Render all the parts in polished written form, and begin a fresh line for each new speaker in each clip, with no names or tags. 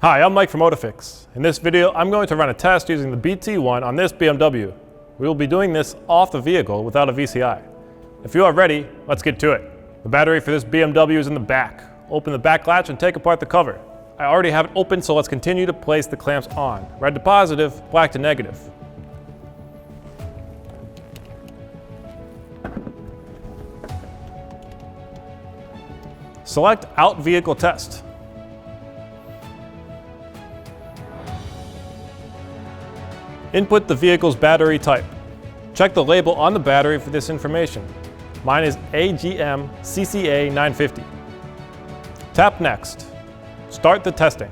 Hi, I'm Mike from OTOFIX. In this video, I'm going to run a test using the BT1 on this BMW. We will be doing this off the vehicle without a VCI. If you are ready, let's get to it. The battery for this BMW is in the back. Open the back latch and take apart the cover. I already have it open, so let's continue to place the clamps on. Red to positive, black to negative. Select Out Vehicle Test. Input the vehicle's battery type. Check the label on the battery for this information. Mine is AGM CCA 950. Tap Next. Start the testing.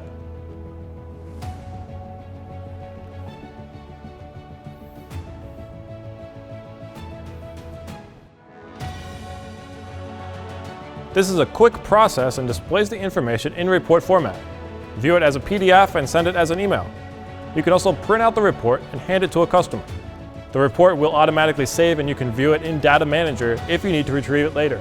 This is a quick process and displays the information in report format. View it as a PDF and send it as an email. You can also print out the report and hand it to a customer. The report will automatically save and you can view it in Data Manager if you need to retrieve it later.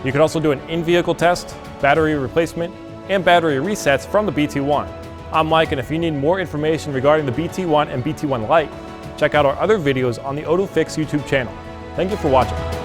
You can also do an in-vehicle test, battery replacement, and battery resets from the BT1. I'm Mike, and if you need more information regarding the BT1 and BT1 Lite, check out our other videos on the OTOFIX YouTube channel. Thank you for watching.